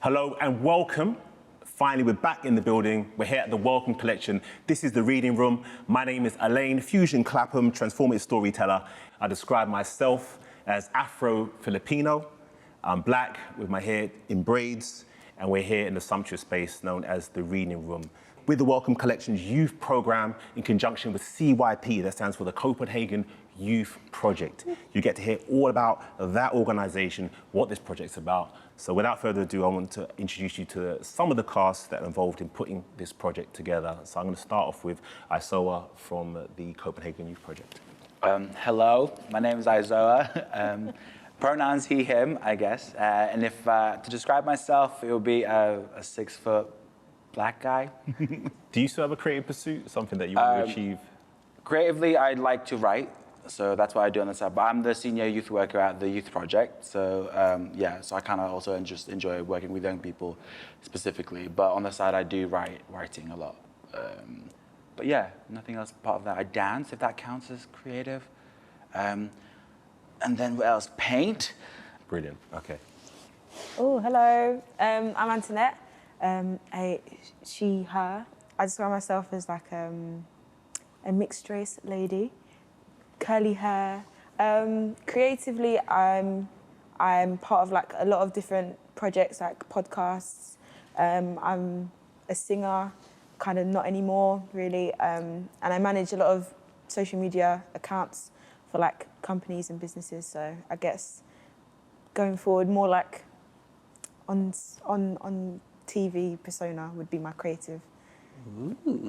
Hello and welcome. Finally, we're back in the building. We're here at the Wellcome Collection. This is the reading room. My name is Alain Fusion Clapham, transformative storyteller. I describe myself as Afro-Filipino. I'm black with my hair in braids, and we're here in the sumptuous space known as the reading room with the Wellcome Collection's youth program in conjunction with CYP, that stands for the Copenhagen Youth Project. You get to hear all about that organization, what this project's about. So without further ado, I want to introduce you to some of the cast that are involved in putting this project together. So I'm going to start off with Isoa from the Copenhagen Youth Project. Hello, my name is Isoa. Pronouns he, him, I guess. And if to describe myself, it would be a 6-foot black guy. Do you still have a creative pursuit, something that you want to achieve? Creatively, I'd like to write. So that's what I do on the side. But I'm the senior youth worker at the Youth Project. So yeah, so I kind of also just enjoy working with young people specifically. But on the side, I do writing a lot. But yeah, nothing else part of that. I dance, if that counts as creative. And then what else? Paint. Brilliant, okay. Oh, hello. I'm Antonette. A she, her. I describe myself as like a mixed race lady. Curly hair. Creatively, I'm part of like a lot of different projects, like podcasts. I'm a singer, kind of not anymore, really. And I manage a lot of social media accounts for like companies and businesses. So I guess going forward, more like on TV persona would be my creative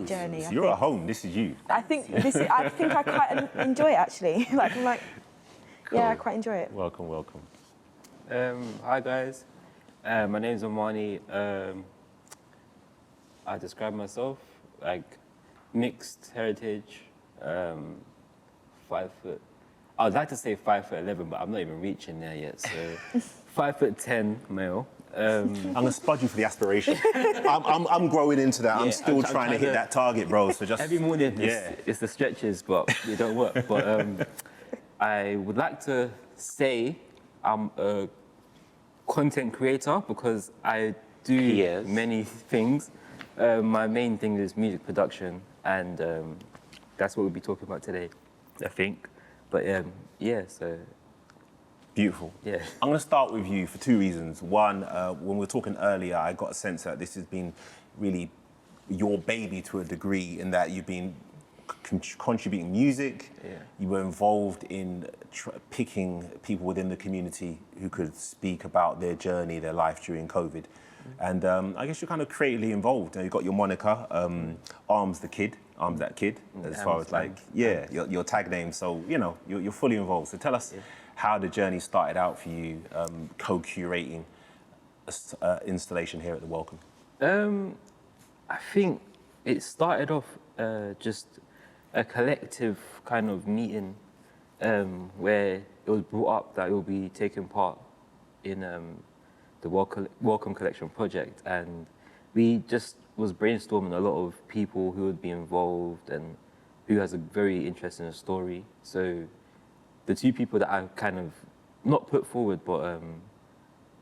journey. So you're at home. This is you. I think I quite enjoy it actually. I'm like, cool. Yeah, I quite enjoy it. Welcome, welcome. Hi guys, my name's Armani. I describe myself like mixed heritage, 5 foot. I'd like to say 5'11", but I'm not even reaching there yet. So 5'10" male. I'm gonna spud you for the aspiration. I'm growing into that. Yeah, I'm still trying to hit that target, bro. So just every morning, it's the stretches, but they don't work. But I would like to say I'm a content creator because I do many things. My main thing is music production, and that's what we'll be talking about today, I think. But yeah, so. Beautiful. Yeah. I'm going to start with you for 2 reasons. One, when we were talking earlier, I got a sense that this has been really your baby to a degree in that you've been contributing music. Yeah. You were involved in picking people within the community who could speak about their journey, their life during COVID. And I guess you're kind of creatively involved. You've got your moniker, Arms That Kid, as far as like, your tag name. So, you know, you're fully involved. So tell us how the journey started out for you, co-curating installation here at the Wellcome. I think it started off just a collective kind of meeting where it was brought up that it will be taking part in the Wellcome Collection project, and we just was brainstorming a lot of people who would be involved and who has a very interesting story. So the 2 people that I kind of not put forward, but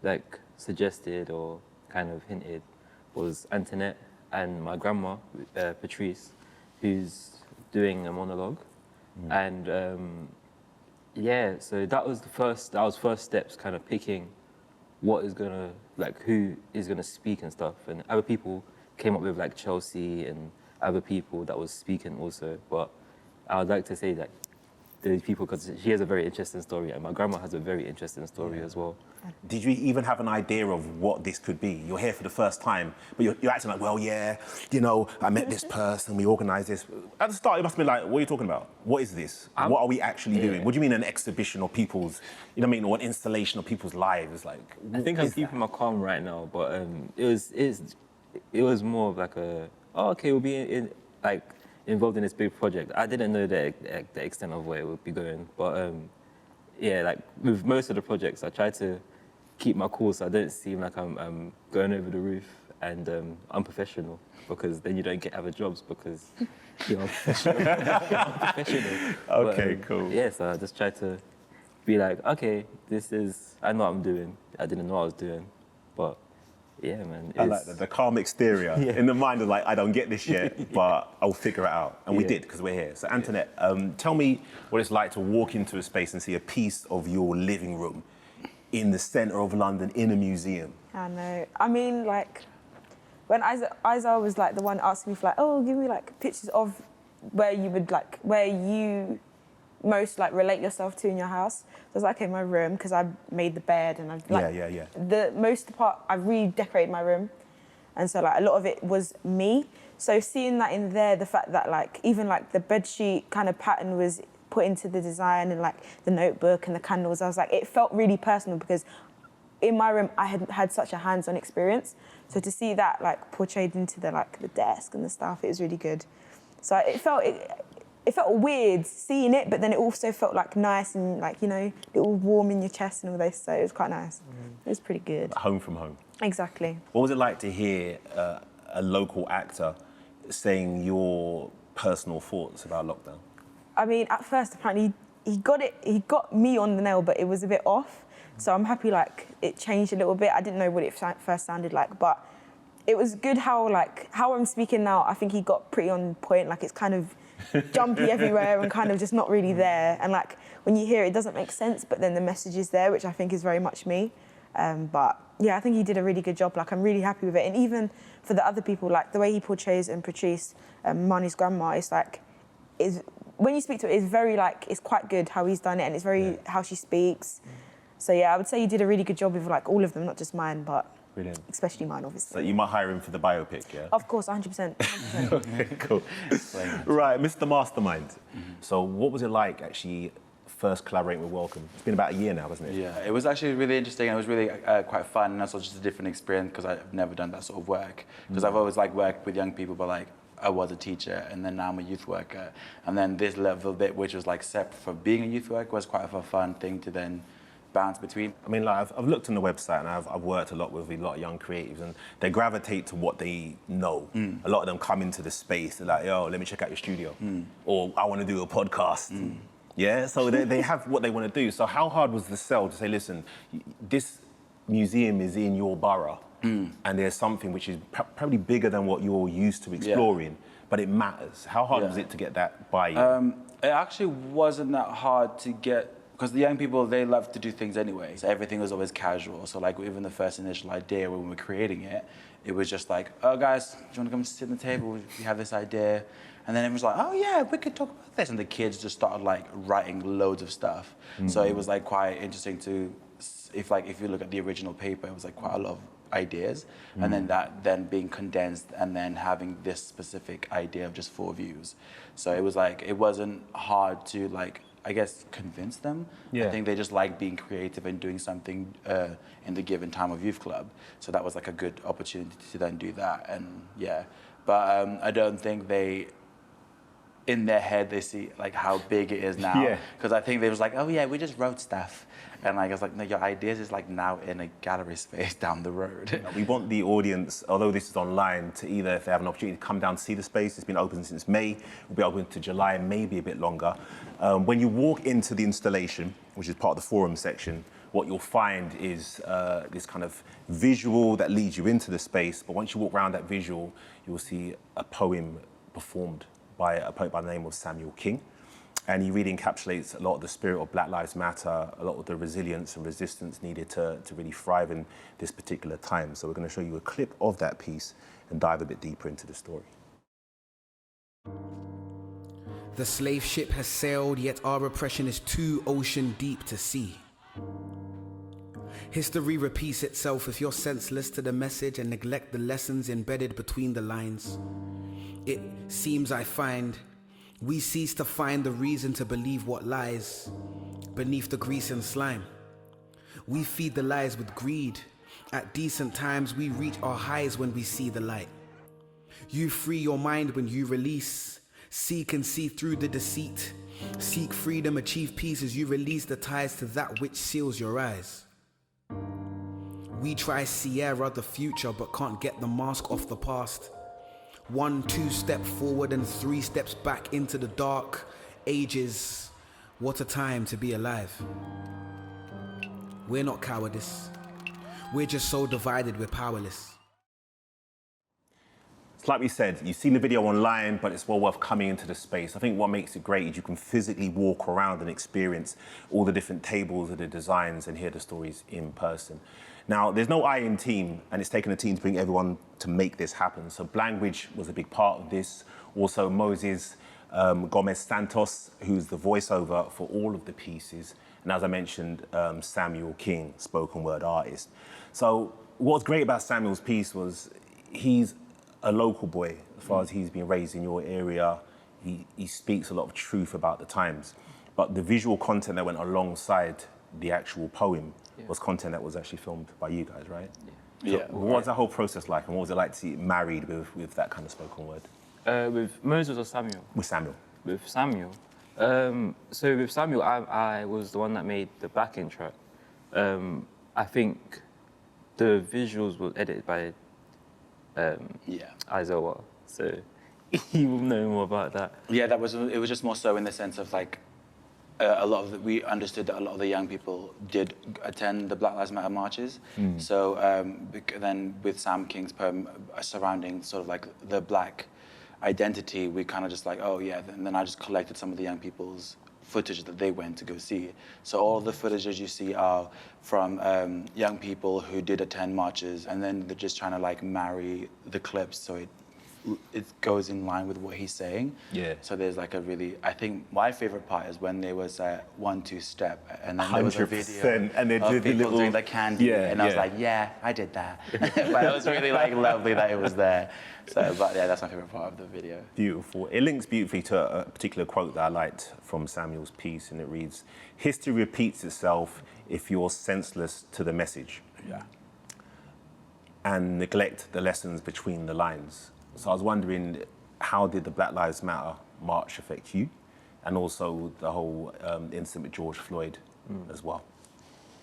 like suggested or kind of hinted was Antonette and my grandma, Patrice, who's doing a monologue. And yeah, so that was first steps, kind of picking what is gonna, like who is gonna speak and stuff. And other people came up with like Chelsea and other people that was speaking also. But I would like to say that these people, because she has a very interesting story, and my grandma has a very interesting story as well. Did you even have an idea of what this could be? You're here for the first time, but you're acting like, well, yeah, you know, I met this person, we organised this. At the start, it must have been like, what are you talking about? What is this? What are we actually doing? What do you mean an exhibition of people's, you know what I mean, or an installation of people's lives? Like, I think I'm keeping my calm right now, but it was more of like we'll be involved in this big project. I didn't know the extent of where it would be going, but yeah, like with most of the projects, I try to keep my cool so I don't seem like I'm going over the roof and unprofessional, because then you don't get other jobs because you're unprofessional. Okay, but, cool. Yeah, so I just try to be like, okay, I know what I'm doing. I didn't know what I was doing, but Yeah, man. I like that, the calm exterior. In the mind of like, I don't get this yet, but I'll figure it out. And we did, because we're here. So Antonette, tell me what it's like to walk into a space and see a piece of your living room in the centre of London in a museum. I know. I mean, like, when Isoa was like the one asking me for like, oh, give me like pictures of where you most like relate yourself to in your house. So I was like, okay, my room, because I made the bed and I've like the most part I've redecorated my room, and so like a lot of it was me. So seeing that in there, the fact that like even like the bedsheet kind of pattern was put into the design, and like the notebook and the candles, I was like, it felt really personal because in my room I had such a hands-on experience. So to see that like portrayed into the desk and the stuff, it was really good. So it felt weird seeing it, but then it also felt like nice and like, you know, it all warm in your chest and all this. So it was quite nice. It was pretty good. Home from home. Exactly. What was it like to hear a local actor saying your personal thoughts about lockdown? I mean, at first, apparently, he got me on the nail, but it was a bit off. So I'm happy, like, it changed a little bit. I didn't know what it first sounded like, but it was good how I'm speaking now. I think he got pretty on point. Like, it's kind of jumpy everywhere and kind of just not really there. And, like, when you hear it, it doesn't make sense, but then the message is there, which I think is very much me. But, yeah, I think he did a really good job. Like, I'm really happy with it. And even for the other people, like, the way he portrays and Patrice, Marnie's grandma, it's like, when you speak to it, it's very, like, it's quite good how he's done it, and it's very how she speaks. So, yeah, I would say he did a really good job with, like, all of them, not just mine, but brilliant. Especially mine, obviously. So you might hire him for the biopic, yeah? Of course, 100%. 100%. Okay, cool. Right, Mr. Mastermind. So what was it like, actually, first collaborating with Wellcome? It's been about a year now, hasn't it? Yeah, it was actually really interesting. It was really quite fun, and also just a different experience because I've never done that sort of work. Because I've always like worked with young people, but like I was a teacher, and then now I'm a youth worker. And then this level bit, which was like separate from being a youth worker, was quite a fun thing to then bounce between. I mean, like, I've looked on the website and I've worked a lot with a lot of young creatives, and they gravitate to what they know. A lot of them come into the space, they're like, yo, let me check out your studio. Or I want to do a podcast. Yeah, so they have what they want to do. So how hard was the sell to say, listen, this museum is in your borough, and there's something which is probably bigger than what you're used to exploring, but it matters. How hard was it to get that buy-in? It actually wasn't that hard to get, because the young people, they love to do things anyway. So everything was always casual. So like even the first initial idea when we were creating it, it was just like, oh guys, do you want to come sit at the table? We have this idea. And then everyone's like, oh yeah, we could talk about this. And the kids just started like writing loads of stuff. So it was like quite interesting to, if you look at the original paper, it was like quite a lot of ideas. And then that then being condensed and then having this specific idea of just 4 views. So it was like, it wasn't hard to like, I guess, convince them. I think they just like being creative and doing something in the given time of youth club. So that was like a good opportunity to then do that. And yeah, but I don't think they, in their head, they see like how big it is now. Because I think they was like, oh yeah, we just wrote stuff. And like, I was like, no, your ideas is like now in a gallery space down the road. We want the audience, although this is online, to either, if they have an opportunity to come down to see the space, it's been open since May, will be open to July, maybe a bit longer. When you walk into the installation, which is part of the forum section, what you'll find is this kind of visual that leads you into the space. But once you walk around that visual, you'll see a poem performed by a poet by the name of Samuel King. And he really encapsulates a lot of the spirit of Black Lives Matter, a lot of the resilience and resistance needed to really thrive in this particular time. So we're going to show you a clip of that piece and dive a bit deeper into the story. The slave ship has sailed, yet our oppression is too ocean deep to see. History repeats itself if you're senseless to the message and neglect the lessons embedded between the lines. It seems I find we cease to find the reason to believe what lies beneath the grease and slime. We feed the lies with greed. At decent times, we reach our highs when we see the light. You free your mind when you release. Seek and see through the deceit. Seek freedom, achieve peace as you release the ties to that which seals your eyes. We try Sierra the future, but can't get the mask off the past. 1, 2 step forward and 3 steps back into the dark ages. What a time to be alive. We're not cowardice. We're just so divided, we're powerless. It's like we said, you've seen the video online, but it's well worth coming into the space. I think what makes it great is you can physically walk around and experience all the different tables and the designs and hear the stories in person. Now, there's no I in team, and it's taken a team to bring everyone to make this happen. So Language was a big part of this. Also, Moses Gomez Santos, who's the voiceover for all of the pieces. And as I mentioned, Samuel King, spoken word artist. So what's great about Samuel's piece was he's a local boy, as far as he's been raised in your area. He speaks a lot of truth about the times. But the visual content that went alongside the actual poem was content that was actually filmed by you guys, right? Yeah. So what was that whole process like, and what was it like to see it married with that kind of spoken word? With Moses or Samuel? With Samuel. With Samuel. So with Samuel, I was the one that made the backing track. I think the visuals were edited by Isoa, so you will know more about that. Yeah, it was just more so in the sense of like we understood that a lot of the young people did attend the Black Lives Matter marches. So then with Sam King's poem surrounding sort of like the black identity, we kind of just like, oh yeah, and then I just collected some of the young people's footage that they went to go see. So all of the footages you see are from young people who did attend marches, and then they're just trying to like marry the clips so it goes in line with what he's saying. Yeah. So there's like I think my favorite part is when there was a 1-2 step, and then there was a video and they of did the people little doing the candy, and I was like, yeah, I did that. But it was really like lovely that it was there. So, but yeah, that's my favorite part of the video. Beautiful. It links beautifully to a particular quote that I liked from Samuel's piece, and it reads, "History repeats itself if you're senseless to the message." Yeah. And neglect the lessons between the lines. So I was wondering, how did the Black Lives Matter march affect you? And also the whole incident with George Floyd as well.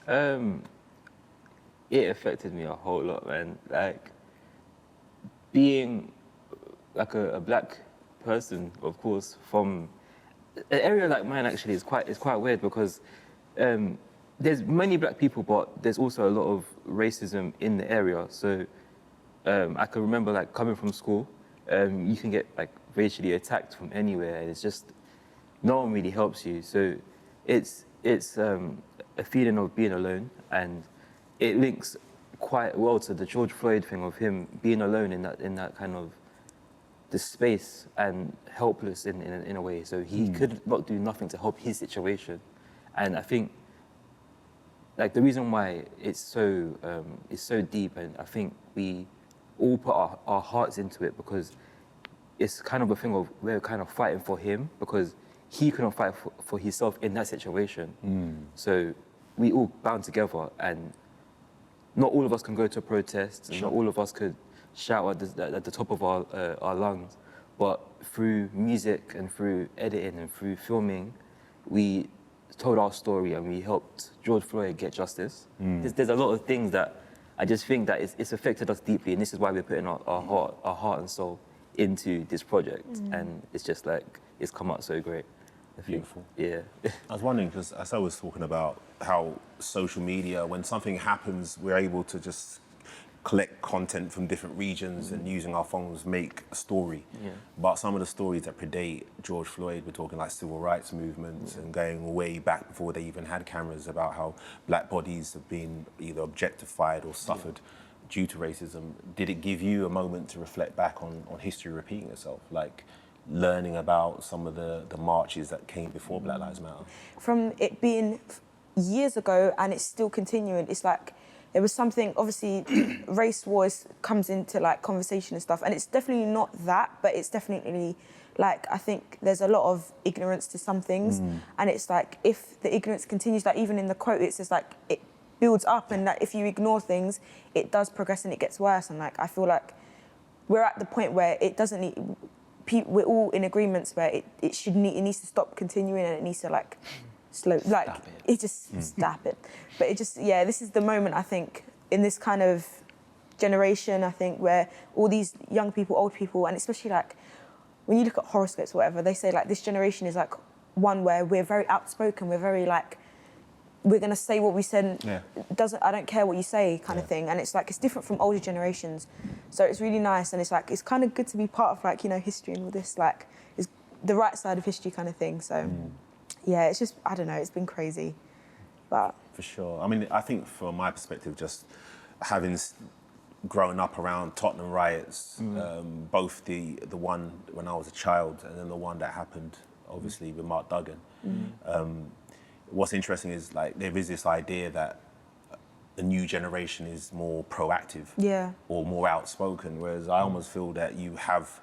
It affected me a whole lot, man. Like, being like a black person, of course, from an area like mine actually is quite weird because there's many black people, but there's also a lot of racism in the area. So I can remember like coming from school, you can get like racially attacked from anywhere, and it's just no one really helps you. So it's a feeling of being alone, and it links quite well to the George Floyd thing of him being alone in that kind of the space and helpless in a way. So he could not do nothing to help his situation, and I think like the reason why it's so deep, and I think we all put our hearts into it because it's kind of a thing of we're kind of fighting for him because he couldn't fight for himself in that situation. So we all bound together, and not all of us can go to a protest, and not all of us could shout at the top of our lungs, but through music and through editing and through filming, we told our story and we helped George Floyd get justice. There's a lot of things that I just think that it's affected us deeply, and this is why we're putting our heart and soul into this project, and it's just like, it's come out so great. Beautiful. Yeah. I was wondering, because as I was talking about how social media, when something happens, we're able to just collect content from different regions and using our phones make a story. Yeah. But some of the stories that predate George Floyd, we're talking like civil rights movements and going way back before they even had cameras, about how black bodies have been either objectified or suffered due to racism. Did it give you a moment to reflect back on history repeating itself? Like learning about some of the marches that came before Black Lives Matter? From it being years ago and it's still continuing, it's like there was something, obviously race wars comes into like conversation and stuff, and it's definitely not that, but it's definitely like, I think there's a lot of ignorance to some things, and it's like if the ignorance continues, like even in the quote it says like it builds up, and that if you ignore things it does progress and it gets worse, and like I feel like we're at the point where it doesn't need, we're all in agreements where it needs to stop continuing, and it needs to like slow, like it just stop it. But it just, yeah, this is the moment, I think, in this kind of generation, I think, where all these young people, old people, and especially like when you look at horoscopes or whatever, they say like this generation is like one where we're very outspoken, we're very like we're going to say what we said. Yeah. I don't care what you say kind of thing. And it's like, it's different from older generations. So it's really nice. And it's like, it's kind of good to be part of like, you know, history and all this, like, it's the right side of history kind of thing. So yeah, it's just, I don't know, it's been crazy. But For sure. I mean, I think from my perspective, just having grown up around Tottenham riots, both the one when I was a child and then the one that happened, obviously, with Mark Duggan. What's interesting is, like, there is this idea that the new generation is more proactive or more outspoken, whereas I almost feel that you have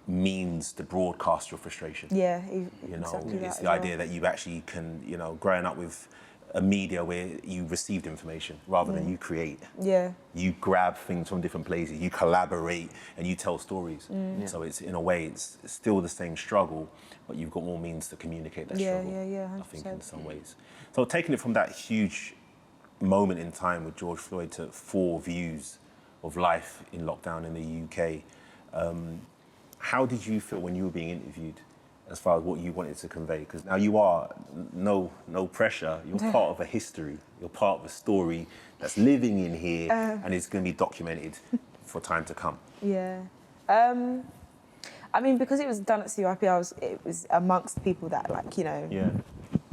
means to broadcast your frustration. yeah, You know, exactly it's that the as idea that you actually can, you know, growing up with a media where you received information rather than you create. Yeah. You grab things from different places, you collaborate and you tell stories. So it's, in a way, it's still the same struggle, but you've got more means to communicate that struggle, Yeah, I think, 100%. in some ways. So taking it from that huge moment in time with George Floyd to 4 views of life in lockdown in the UK, how did you feel when you were being interviewed as far as what you wanted to convey? Because now you are, no pressure, you're part of a history, you're part of a story that's living in here and it's going to be documented for time to come. Yeah. I mean, because it was done at CYP, it was amongst people that, like, you know,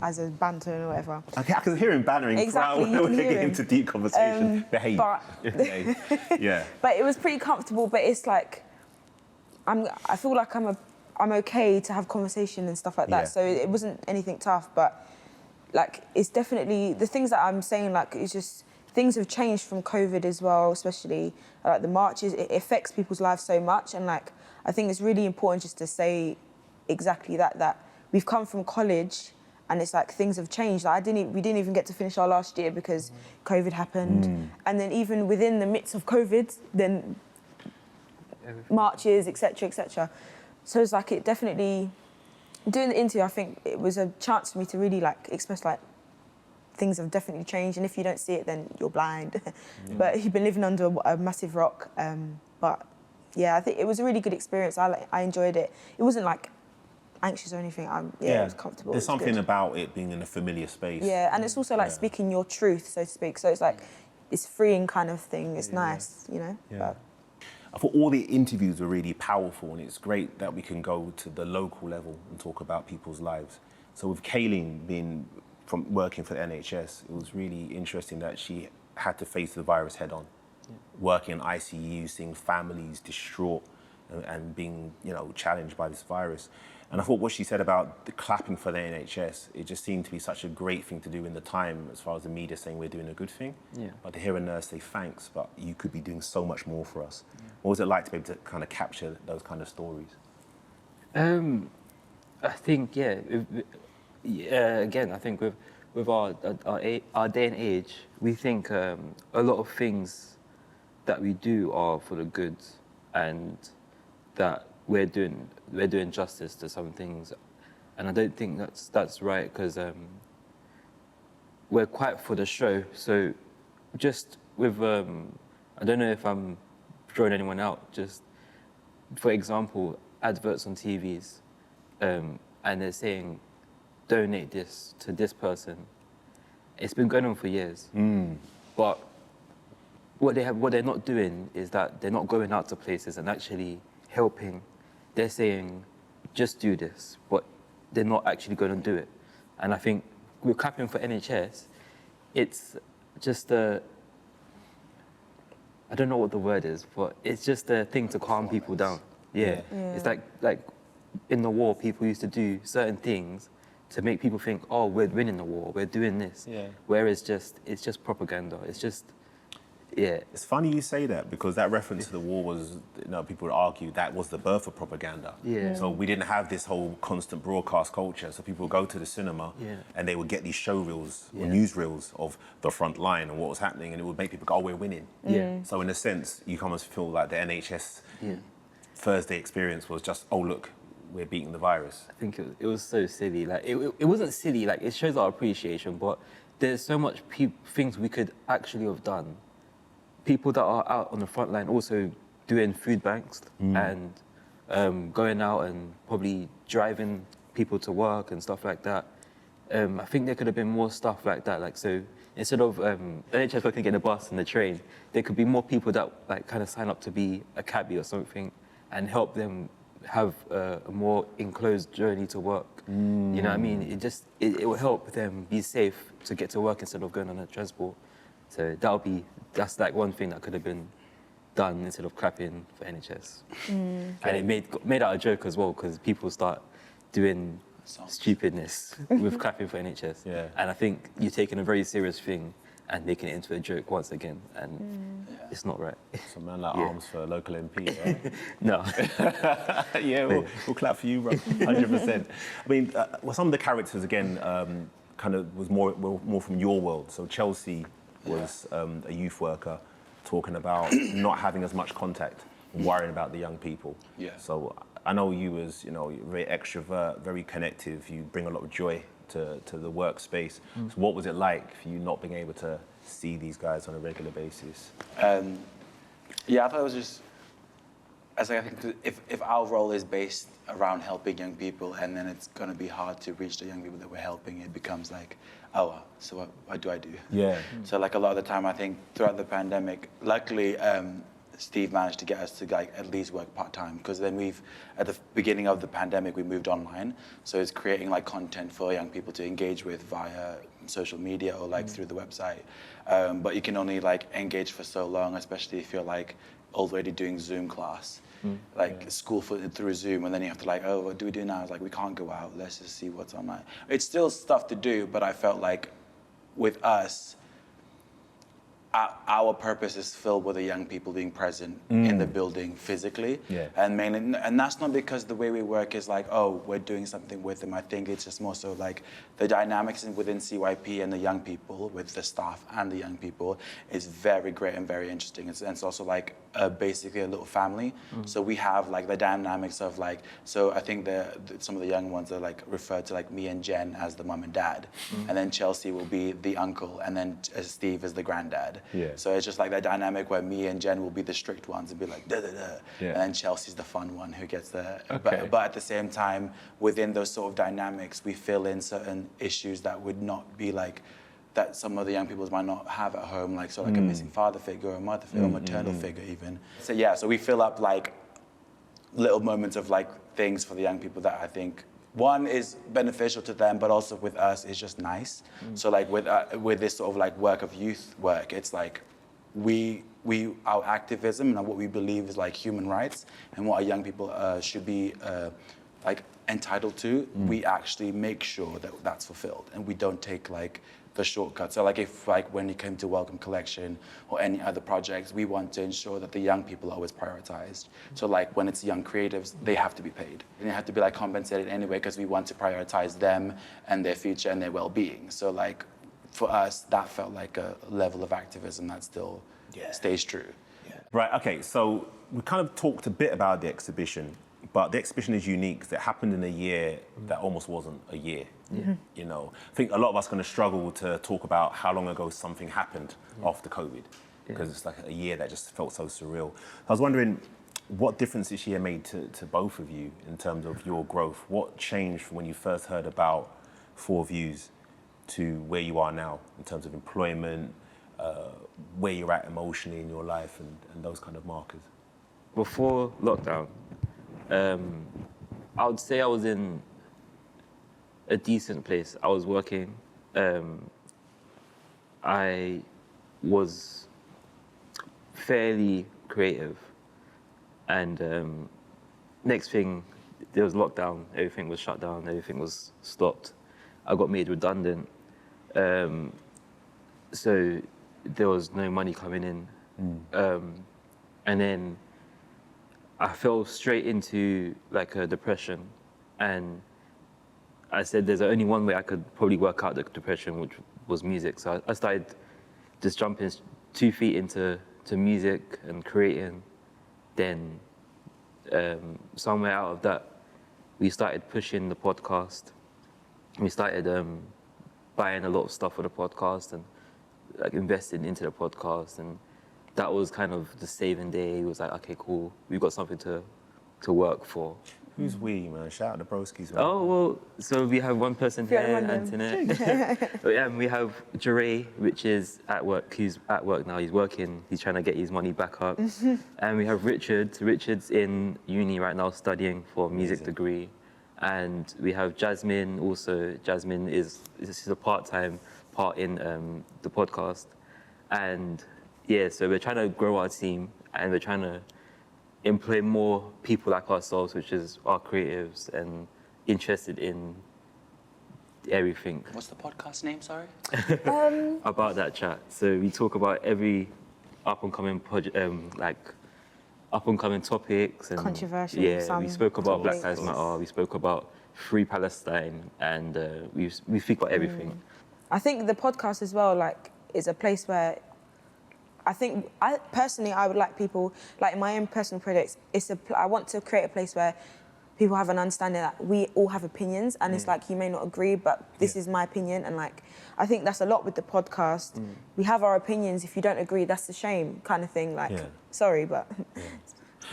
as a banter or whatever. I can hear him bantering Exactly, throughout you when can we hear get him. into deep conversation. Behave. But Yeah. but it was pretty comfortable. But it's like, I feel like I'm okay to have conversation and stuff like that. Yeah. So it wasn't anything tough. But like, it's definitely the things that I'm saying. Like, it's just things have changed from COVID as well, especially like the marches. It affects people's lives so much, and like, I think it's really important just to say exactly that we've come from college. And it's like things have changed. Like, we didn't even get to finish our last year because COVID happened. And then even within the midst of COVID, then marches, etc., etc. So it's like, it definitely, doing the interview, I think it was a chance for me to really like express like things have definitely changed. And if you don't see it, then you're blind. But you've been living under a massive rock. But yeah, I think it was a really good experience. I enjoyed it. It wasn't like anxious or anything. It was comfortable. There's It was something good. about it being in a familiar space. Yeah, and it's also like speaking your truth, so to speak. So it's like, it's freeing kind of thing. It's nice, you know? Yeah. But I thought all the interviews were really powerful, and it's great that we can go to the local level and talk about people's lives. So with Kayleen being from working for the NHS, it was really interesting that she had to face the virus head on. Working in ICU, seeing families distraught and being, you know, challenged by this virus. And I thought what she said about the clapping for the NHS, it just seemed to be such a great thing to do in the time, as far as the media saying we're doing a good thing. But to hear a nurse say thanks, but you could be doing so much more for us. What was it like to be able to kind of capture those kind of stories? I think, again, I think with our day and age, we think a lot of things that we do are for the good, and that we're doing justice to some things, and I don't think that's right, because we're quite for the show. So just with I don't know if I'm throwing anyone out. Just for example, adverts on TVs, and they're saying donate this to this person. It's been going on for years, but what they're not doing is that they're not going out to places and actually helping. They're saying, just do this, but they're not actually going to do it. And I think we're clapping for NHS. It's just I don't know what the word is, but it's just a thing to calm people down. Yeah. It's like in the war, people used to do certain things to make people think, oh, we're winning the war, we're doing this. Whereas it's just propaganda. It's just, It's funny you say that, because that reference to the war was, you know, people would argue that was the birth of propaganda. So we didn't have this whole constant broadcast culture. So people would go to the cinema and they would get these show reels or news reels of the front line and what was happening, and it would make people go, oh, we're winning. So in a sense, you almost feel like the NHS Thursday experience was just, oh, look, we're beating the virus. I think it was so silly. Like it wasn't silly. Like, it shows our appreciation, but there's so much things we could actually have done. People that are out on the front line also doing food banks and going out and probably driving people to work and stuff like that. I think there could have been more stuff like that. Like, so instead of NHS working getting a bus and the train, there could be more people that like kind of sign up to be a cabbie or something and help them have a more enclosed journey to work. You know what I mean? It will help them be safe to get to work instead of going on a transport. So that's like one thing that could have been done instead of clapping for NHS. And it made out a joke as well, because people start doing stupidness with clapping for NHS. Yeah. And I think you're taking a very serious thing and making it into a joke once again, and it's not right. Some man like arms for a local MP, right? No. Yeah, we'll clap for you, bro. 100%. I mean, well, some of the characters, again, kind of was more from your world. So Chelsea was a youth worker talking about not having as much contact, worrying about the young people. Yeah. So I know you as, very extrovert, very connective. You bring a lot of joy to the workspace. So what was it like for you not being able to see these guys on a regular basis? Yeah, I thought it was just, I think if our role is based around helping young people, and then it's going to be hard to reach the young people that we're helping, it becomes like, so what do I do? Yeah. So like a lot of the time, I think throughout the pandemic, luckily, Steve managed to get us to like at least work part-time, because then at the beginning of the pandemic, we moved online. So it's creating like content for young people to engage with via social media or like through the website. But you can only like engage for so long, especially if you're like already doing Zoom class, school through Zoom, and then you have to like, oh, what do we do now? It's like, we can't go out, let's just see what's online. It's still stuff to do, but I felt like with us, our purpose is filled with the young people being present in the building physically. Yeah. And that's not because the way we work is like, oh, we're doing something with them. I think it's just more so like the dynamics within CYP and the young people, with the staff and the young people, is very great and very interesting. It's also like basically a little family. So we have like the dynamics of like, so I think some of the young ones are like referred to like me and Jen as the mum and dad. And then Chelsea will be the uncle, and then Steve is the granddad. Yeah. So it's just like that dynamic where me and Jen will be the strict ones and be like, da da da. Yeah. And then Chelsea's the fun one who gets the, Okay. but at the same time, within those sort of dynamics, we fill in certain issues that would not be like, that some of the young people might not have at home, like a missing father figure or mother figure or maternal figure even. So yeah, so we fill up like little moments of like things for the young people that I think, one, is beneficial to them, but also with us, it's just nice. So like with this sort of like work of youth work, it's like our activism and what we believe is like human rights and what our young people should be like entitled to, we actually make sure that that's fulfilled, and we don't take like the shortcuts. So like if like when it came to Wellcome Collection or any other projects, we want to ensure that the young people are always prioritized. So like when it's young creatives, they have to be paid. And they have to be like compensated anyway, because we want to prioritize them and their future and their well-being. So like for us, that felt like a level of activism that still stays true. Right, okay, so we kind of talked a bit about the exhibition, but the exhibition is unique because it happened in a year that almost wasn't a year. I think a lot of us are going to struggle to talk about how long ago something happened after COVID, because it's like a year that just felt so surreal. I was wondering what difference this year made to both of you in terms of your growth. What changed from when you first heard about Four Views to where you are now in terms of employment, where you're at emotionally in your life, and those kind of markers? Before lockdown, I would say I was in a decent place. I was working. I was fairly creative. And next thing, there was lockdown. Everything was shut down. Everything was stopped. I got made redundant. So there was no money coming in. And then I fell straight into like a depression, and I said there's only one way I could probably work out the depression, which was music. So I started just jumping 2 feet into music and creating. Then somewhere out of that, we started pushing the podcast. We started buying a lot of stuff for the podcast and like investing into the podcast, and that was kind of the saving day. It was like, okay, cool, we've got something to work for. Who's we, man? Shout out the broskies, man. Oh, well, so we have one person Yeah, here, random. Antonette. And we have Jure, which is at work. He's at work now. He's working. He's trying to get his money back up. And we have Richard. Richard's in uni right now studying for a music degree. And we have Jasmine also. Jasmine she's a part-time part in the podcast. And yeah, so we're trying to grow our team and we're trying to employ more people like ourselves, which is our creatives and interested in everything What's the podcast name, sorry? about that chat. So we talk about every up-and-coming project, like up-and-coming topics and Controversial, Yeah, some we spoke about Black Lives topics. Matter. We spoke about Free Palestine, and we speak about everything. I think the podcast as well, like, is a place where I personally would like people, like in my own personal projects, I want to create a place where people have an understanding that we all have opinions and it's like you may not agree, but this is my opinion. And like, I think that's a lot with the podcast. We have our opinions. If you don't agree, that's a shame kind of thing. Like, sorry, but...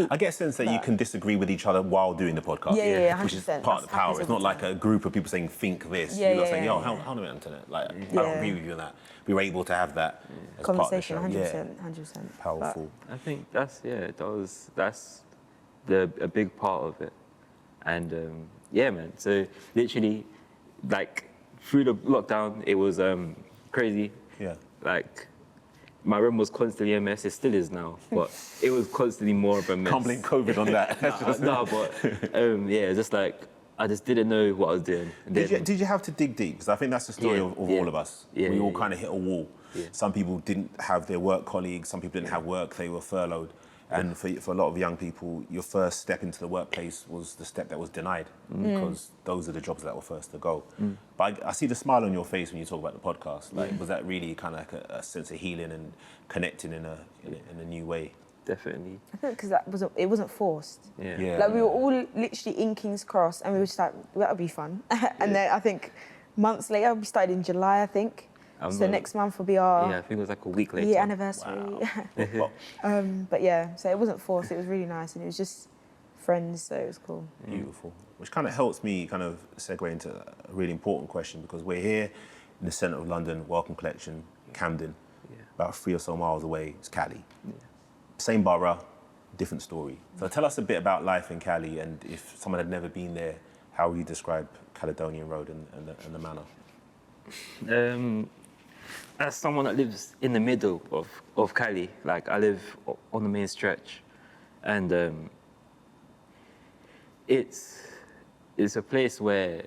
I get a sense that you can disagree with each other while doing the podcast. Yeah, which is 100%. part of the That power. happens It's all not the like time. a group of people saying, think this. Yeah, You're not yeah, saying, yeah, yo, yeah. hold on, Antonette. Like, I don't agree with you on that. We were able to have that as Conversation, part of the show. 100%. Powerful. I think that's a big part of it, and yeah, man. So literally, like through the lockdown, it was crazy. Yeah. Like my room was constantly a mess. It still is now, but it was constantly more of a mess. Can't blame COVID on that. No, but yeah, just like I just didn't know what I was doing. And then- Did you have to dig deep? Because I think that's the story Yeah, of yeah. all of us. Yeah, we all yeah, kind of hit a wall. Yeah. Some people didn't have their work colleagues. Some people didn't have work. They were furloughed. And for a lot of young people, your first step into the workplace was the step that was denied because those are the jobs that were first to go. But I see the smile on your face when you talk about the podcast. Like, was that really kind of like a sense of healing and connecting in a new way? Definitely. I think because it wasn't forced. Yeah. Like we were all literally in King's Cross and we were just like, that'll be fun. And then I think months later, we started in July, I think. So next month will be our Yeah, I think it was like a week later. year anniversary. Well, But yeah, so it wasn't forced, it was really nice and it was just friends, so it was cool. beautiful. Which kind of helps me kind of segue into a really important question because we're here in the centre of London, Wellcome Collection, Camden. About 3 or so miles away is CALLY. Same borough, different story. So tell us a bit about life in CALLY and if someone had never been there, how would you describe Caledonian Road and the manor? As someone that lives in the middle of Cali, like I live on the main stretch, and it's a place where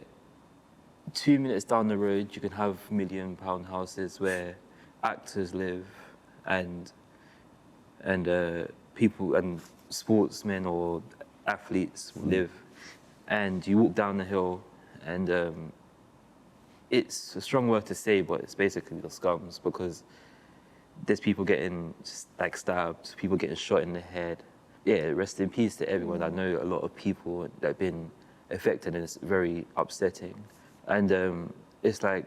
2 minutes down the road you can have £1 million houses where actors live and people and sportsmen or athletes live, and you walk down the hill and it's a strong word to say, but it's basically the scums because there's people getting just like stabbed, people getting shot in the head. Yeah, rest in peace to everyone. I know a lot of people that have been affected and it's very upsetting. And it's like,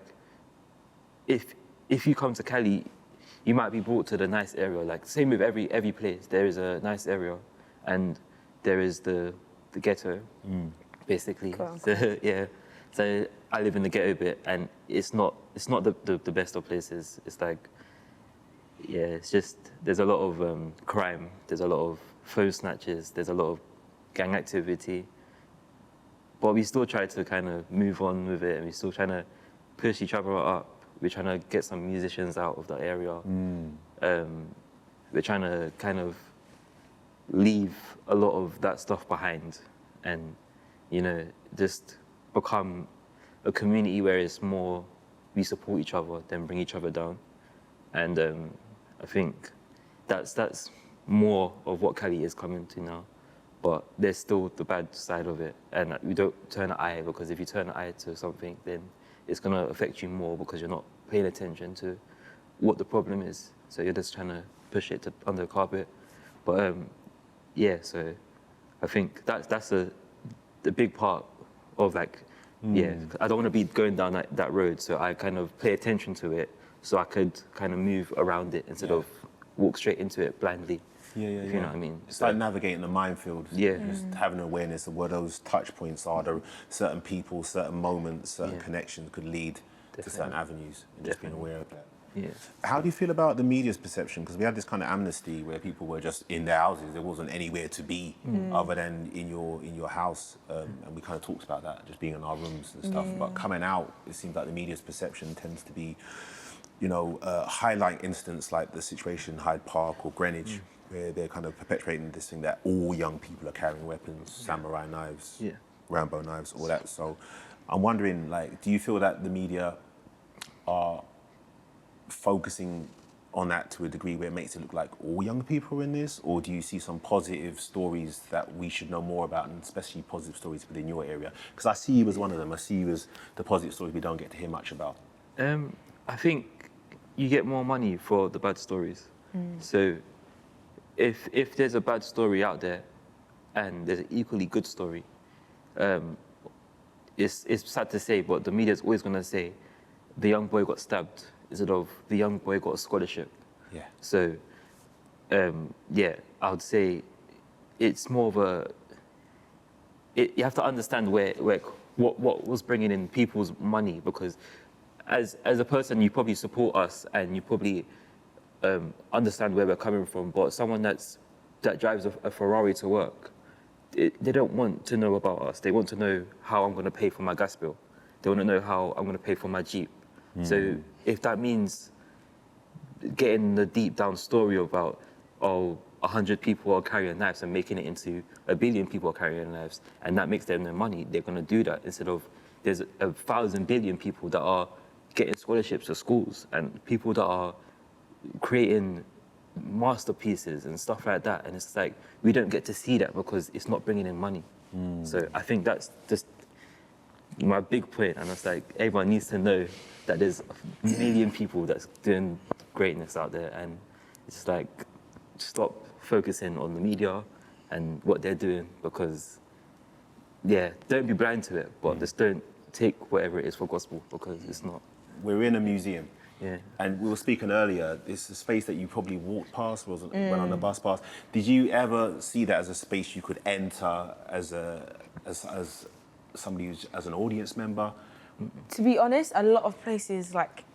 if you come to Cali, you might be brought to the nice area. Like same with every place, there is a nice area and there is the ghetto, basically. Cool. So, yeah. So I live in the ghetto bit, and it's not the best of places. It's like, yeah, it's just there's a lot of crime, there's a lot of phone snatches, there's a lot of gang activity. But we still try to kind of move on with it, and we're still trying to push each other up. We're trying to get some musicians out of the area. We're trying to kind of leave a lot of that stuff behind, and just become a community where it's more we support each other than bring each other down. And I think that's more of what Cali is coming to now. But there's still the bad side of it. And we don't turn an eye, because if you turn an eye to something, then it's going to affect you more because you're not paying attention to what the problem is. So you're just trying to push it under the carpet. But yeah, so I think that's the big part of like, yeah, I don't want to be going down that road, so I kind of pay attention to it so I could kind of move around it instead of walk straight into it blindly. If you know what I mean. It's like navigating the minefield. Yeah. Just having awareness of where those touch points are, the certain people, certain moments, certain connections could lead to certain avenues, and just being aware of that. Yeah. How do you feel about the media's perception? Because we had this kind of amnesty where people were just in their houses. There wasn't anywhere to be other than in your house. And we kind of talked about that, just being in our rooms and stuff. But coming out, it seems like the media's perception tends to be, highlight incidents like the situation in Hyde Park or Greenwich, where they're kind of perpetuating this thing that all young people are carrying weapons, samurai knives, Rambo knives, all that. So I'm wondering, like, do you feel that the media are focusing on that to a degree where it makes it look like all young people are in this, or do you see some positive stories that we should know more about, and especially positive stories within your area? Because I see you as one of them. I see you as the positive stories we don't get to hear much about. I think you get more money for the bad stories. So if there's a bad story out there and there's an equally good story, it's sad to say, but the media's always going to say the young boy got stabbed instead of the young boy got a scholarship. Yeah. So, I would say it's more of you have to understand what was bringing in people's money, because as a person, you probably support us and you probably understand where we're coming from, but someone that drives a Ferrari to work, they don't want to know about us. They want to know how I'm going to pay for my gas bill. They want to know how I'm going to pay for my Jeep. So if that means getting the deep down story about, 100 people are carrying knives and making it into 1 billion people are carrying knives, and that makes them their money, they're going to do that instead of there's 1,000 billion people that are getting scholarships to schools and people that are creating masterpieces and stuff like that. And it's like, we don't get to see that because it's not bringing in money. So I think that's just my big point, and it's like everyone needs to know that there's 1 million people that's doing greatness out there, and it's like stop focusing on the media and what they're doing, because don't be blind to it, but just don't take whatever it is for gospel, because it's not. We're in a museum. Yeah. And we were speaking earlier, it's a space that you probably walked past, went on the bus past. Did you ever see that as a space you could enter as somebody who's as an audience member? To be honest, a lot of places like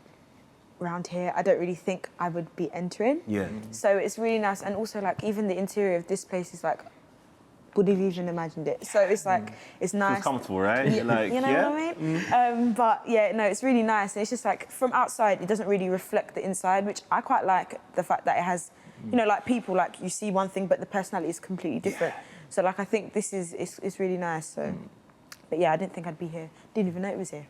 around here, I don't really think I would be entering. Yeah. So it's really nice, and also like even the interior of this place is like, would have even imagined it. So it's like it's nice. It's comfortable, right? Yeah, Like, you know what I mean? But it's really nice, and it's just like from outside, it doesn't really reflect the inside, which I quite like the fact that it has, like people, like you see one thing, but the personality is completely different. So like I think this is it's really nice. So. But I didn't think I'd be here. Didn't even know it was here.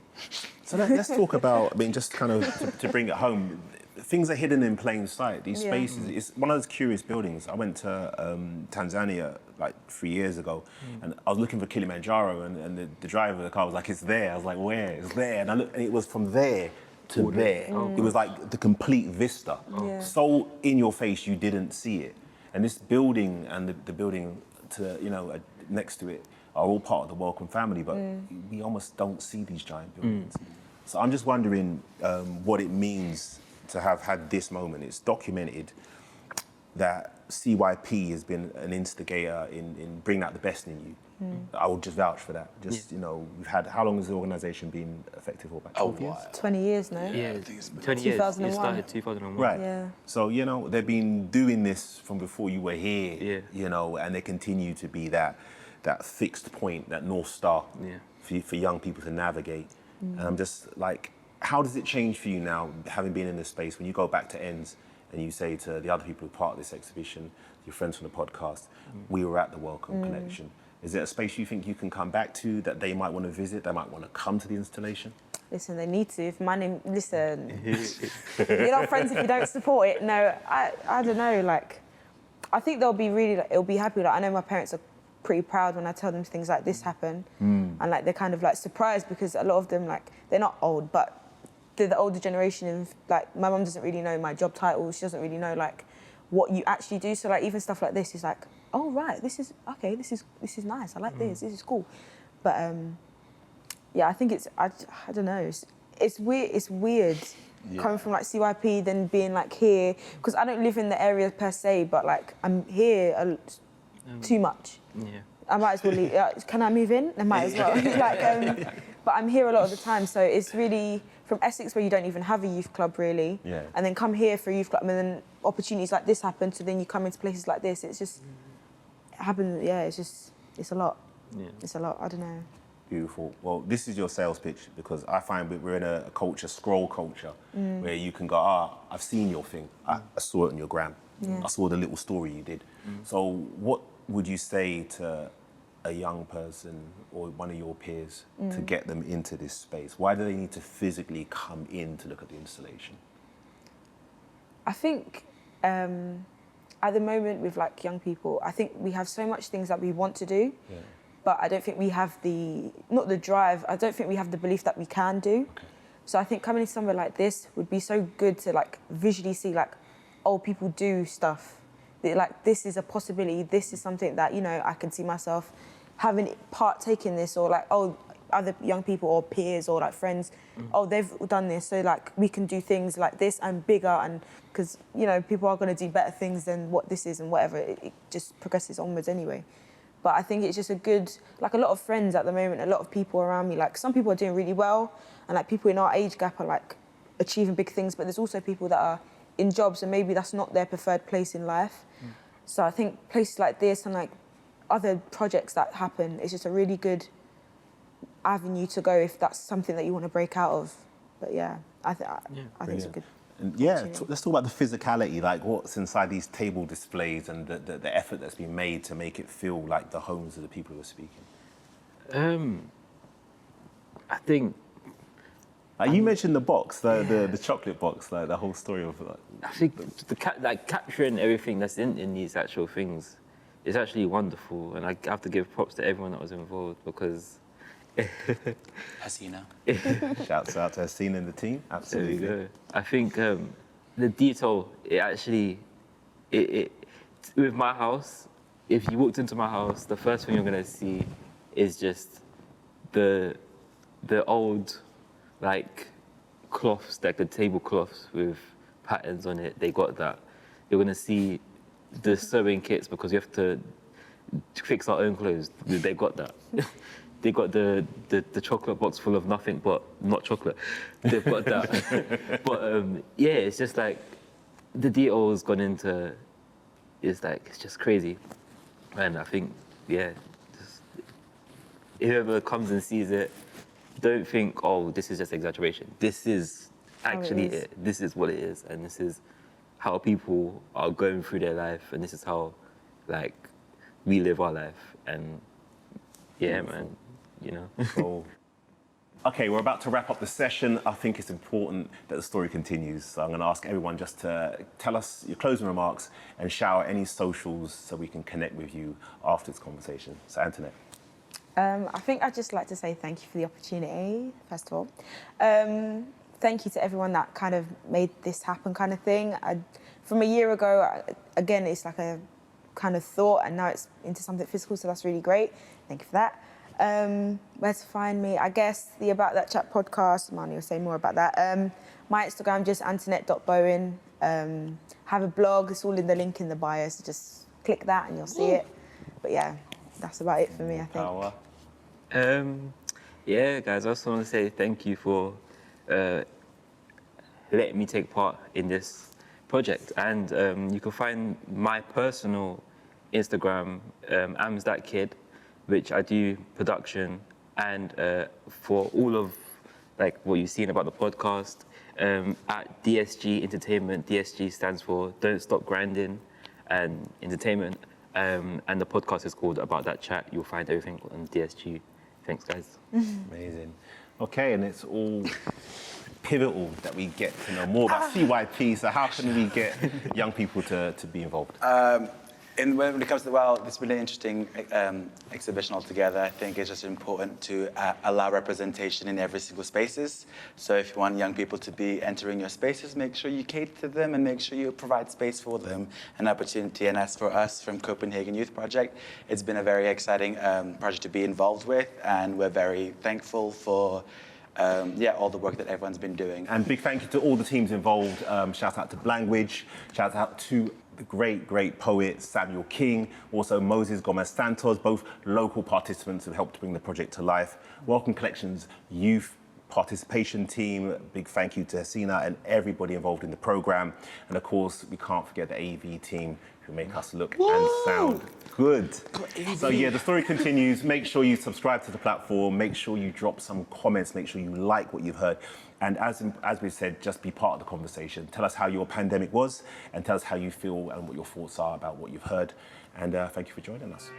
So let's talk about, just kind of to bring it home, things are hidden in plain sight. These spaces, it's one of those curious buildings. I went to Tanzania like 3 years ago, and I was looking for Kilimanjaro, and the driver of the car was like, it's there. I was like, where? It's there. And I looked, and it was from there to there. It was like the complete vista. So in your face, you didn't see it. And this building and the building to, next to it, are all part of the Wellcome family, but we almost don't see these giant buildings. So I'm just wondering what it means to have had this moment. It's documented that CYP has been an instigator in bringing out the best in you. I will just vouch for that. We've had, how long has the organisation been effective for? About 12 years? 20 years now. Yeah, 20 years. 2001. It started 2001. Right. Yeah. So, they've been doing this from before you were here, and they continue to be that fixed point, that North Star for young people to navigate. And I'm just like, how does it change for you now, having been in this space, when you go back to ENDS and you say to the other people who are part of this exhibition, your friends from the podcast, we were at the Wellcome Collection. Is it a space you think you can come back to, that they might want to visit, they might want to come to the installation? Listen, they need to. If my name, listen, you're not friends if you don't support it. No, I don't know, like, I think they'll be really, it'll be happy. Like, I know my parents are pretty proud when I tell them things like this happen, and like they're kind of like surprised, because a lot of them, like, they're not old, but they're the older generation, and like my mum doesn't really know my job title. She doesn't really know like what you actually do. So like even stuff like this is like, oh right, this is okay. This is nice. I like this. This is cool. But I think it's I don't know. It's weird. It's weird coming from like CYP, then being like here, because I don't live in the area per se, but like I'm here too much. Yeah. I might as well leave. Can I move in? I might as well. But I'm here a lot of the time, so it's really from Essex where you don't even have a youth club really, and then come here for a youth club, and then opportunities like this happen. So then you come into places like this. It's just it happens. Yeah, it's a lot. Yeah. It's a lot. I don't know. Beautiful. Well, this is your sales pitch because I find we're in a culture, scroll culture, where you can go, I've seen your thing. I saw it on your gram. Yeah. I saw the little story you did. So what would you say to a young person or one of your peers to get them into this space? Why do they need to physically come in to look at the installation? I think at the moment with like young people, I think we have so much things that we want to do. Yeah. But I don't think we have not the drive, I don't think we have the belief that we can do. Okay. So I think coming to somewhere like this would be so good to like visually see like, oh, people do stuff. Like this is a possibility, this is something that, you know, I can see myself having partake in this, or like, oh, other young people or peers or like friends, oh, they've done this, so like we can do things like this and bigger, and because, you know, people are going to do better things than what this is and whatever, it just progresses onwards anyway. But I think it's just a good, like a lot of friends at the moment, a lot of people around me, like some people are doing really well, and like people in our age gap are like achieving big things, but there's also people that are in jobs and maybe that's not their preferred place in life. So I think places like this and like other projects that happen, it's just a really good avenue to go if that's something that you want to break out of. But yeah, I think it's a good. And yeah, let's talk about the physicality, like what's inside these table displays and the effort that's been made to make it feel like the homes of the people who are speaking. I think. Like you mentioned the box, the chocolate box, like the whole story of. I think like capturing everything that's in these actual things is actually wonderful, and I have to give props to everyone that was involved because. Hasina. Shouts out to Hasina and the team. Absolutely. There we go. I think the detail, it with my house, if you walked into my house, the first thing you're gonna see is just the old like cloths, like the tablecloths with patterns on it. They got that. You're gonna see the sewing kits because you have to fix our own clothes. They've got that. They got the chocolate box full of nothing but not chocolate. They've got that. But yeah, it's just like the details gone into. It's just crazy, and I think whoever comes and sees it, don't think, oh, this is just exaggeration. This is actually it. This is what it is, and this is how people are going through their life, and this is how like we live our life, and yeah, man. You know. So, okay, we're about to wrap up the session. I think it's important that the story continues. So I'm going to ask everyone just to tell us your closing remarks and shout out any socials so we can connect with you after this conversation. So Antonette. I think I'd just like to say thank you for the opportunity, first of all. Thank you to everyone that kind of made this happen kind of thing. From a year ago, again, it's like a kind of thought, and now it's into something physical, so that's really great. Thank you for that. Where to find me? I guess the About That Chat podcast, Marnie will say more about that. My Instagram, just Antonette.Bowen. Have a blog, it's all in the link in the bio, so just click that and you'll see it. But yeah, that's about it for me, I think. Power. Yeah, guys, I just want to say thank you for letting me take part in this project. And you can find my personal Instagram, Am's That Kid, which I do production, and for all of like what you've seen about the podcast, at DSG Entertainment. DSG stands for Don't Stop Grinding and Entertainment, and the podcast is called About That Chat. You'll find everything on DSG. Thanks, guys. Amazing. Okay, and it's all pivotal that we get to know more about CYP. So how can we get young people to be involved? And when it comes to, well, it's been an interesting exhibition altogether. I think it's just important to allow representation in every single spaces. So if you want young people to be entering your spaces, make sure you cater to them and make sure you provide space for them, an opportunity. And as for us from Copenhagen Youth Project, it's been a very exciting project to be involved with, and we're very thankful for yeah, all the work that everyone's been doing. And big thank you to all the teams involved. Shout out to Language, shout out to the great poet Samuel King, also Moses Gomez Santos, both local participants who helped bring the project to life. Welcome Collection's youth participation team, big thank you to Hasina and everybody involved in the program. And of course, we can't forget the AV team who make us look and sound good. So yeah, the story continues. Make sure you subscribe to the platform, make sure you drop some comments, make sure you like what you've heard. And as we said, just be part of the conversation. Tell us how your pandemic was and tell us how you feel and what your thoughts are about what you've heard. And thank you for joining us.